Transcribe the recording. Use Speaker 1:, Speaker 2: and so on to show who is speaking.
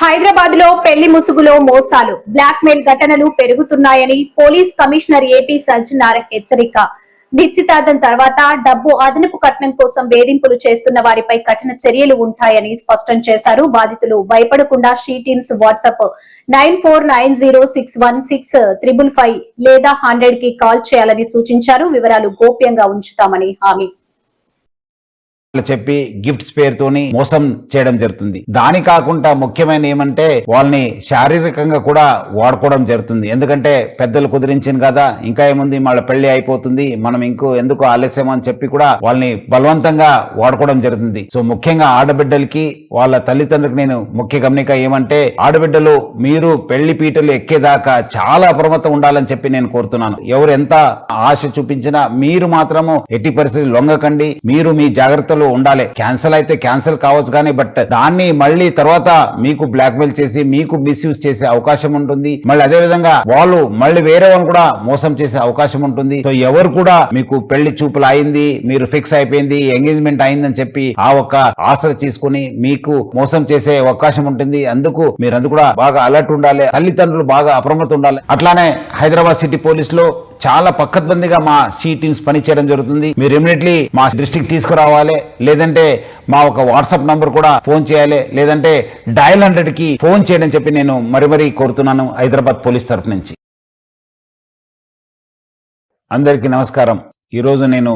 Speaker 1: హైదరాబాద్ లో పెళ్లి ముసుగులో మోసాలు, బ్లాక్ మెయిల్ ఘటనలు పెరుగుతున్నాయని పోలీస్ కమిషనర్ ఏపీ సజ్జనార్ హెచ్చరిక. నిశ్చితార్థం తర్వాత డబ్బు అదనపు కట్నం కోసం వేధింపులు చేస్తున్న వారిపై కఠిన చర్యలు ఉంటాయని స్పష్టం చేశారు. బాధితులు భయపడకుండా షీటీన్స్ వాట్సాప్ 9490616555 లేదా 100 కి కాల్ చేయాలని సూచించారు. వివరాలు గోప్యంగా ఉంచుతామని హామీ
Speaker 2: చెప్పి గిఫ్ట్స్ పేరుతోని మోసం చేయడం జరుగుతుంది. దాని కాకుండా ముఖ్యమైన ఏమంటే వాళ్ళని శారీరకంగా కూడా వాడుకోవడం జరుగుతుంది. ఎందుకంటే పెద్దలు కుదిరించింది కదా, ఇంకా ఏముంది, వాళ్ళ పెళ్లి అయిపోతుంది, మనం ఎందుకు ఆలస్యం అని చెప్పి కూడా వాళ్ళని బలవంతంగా వాడుకోవడం జరుగుతుంది. సో ముఖ్యంగా ఆడబిడ్డలకి వాళ్ళ తల్లిదండ్రులకు నేను ముఖ్య గమనిక ఏమంటే, ఆడబిడ్డలు మీరు పెళ్లి పీటలు ఎక్కేదాకా చాలా అప్రమత్తం ఉండాలని చెప్పి నేను కోరుతున్నాను. ఎవరు ఎంత ఆశ చూపించినా మీరు మాత్రము ఎట్టి పరిస్థితి లొంగకండి. మీరు మీ జాగ్రత్తలు ఉండాలి. క్యాన్సల్ అయితే క్యాన్సల్ కావచ్చు కానీ బట్ దాన్ని మళ్ళీ తర్వాత మీకు బ్లాక్మెయిల్ చేసి మీకు మిస్యూజ్ చేసే అవకాశం ఉంటుంది. మళ్ళీ అదే విధంగా వాళ్ళు మళ్ళీ వేరే వాళ్ళని కూడా మోసం చేసే అవకాశం ఉంటుంది. సో ఎవరు కూడా మీకు పెళ్లి చూపులు అయింది, మీరు ఫిక్స్ అయిపోయింది, ఎంగేజ్మెంట్ అయిందని చెప్పి ఆ ఒక్క ఆశ తీసుకుని మీకు మోసం చేసే అవకాశం ఉంటుంది. అందుకు మీరందరూ కూడా బాగా అలర్ట్ ఉండాలి. తల్లిదండ్రులు బాగా అప్రమత్తం ఉండాలి. అట్లానే హైదరాబాద్ సిటీ పోలీసులో చాలా పక్కద్బందిగా మా సి టీమ్స్ పని చేయడం జరుగుతుంది. మీరు ఇమీడియట్లీ మా దృష్టికి తీసుకురావాలి, లేదంటే మా ఒక వాట్సాప్ నంబర్ కూడా ఫోన్ చేయాలి, లేదంటే డయల్ 100 కి ఫోన్ చేయడం చెప్పి నేను మరీ కోరుతున్నాను హైదరాబాద్ పోలీస్ తరఫు నుంచి. అందరికీ నమస్కారం. ఈరోజు నేను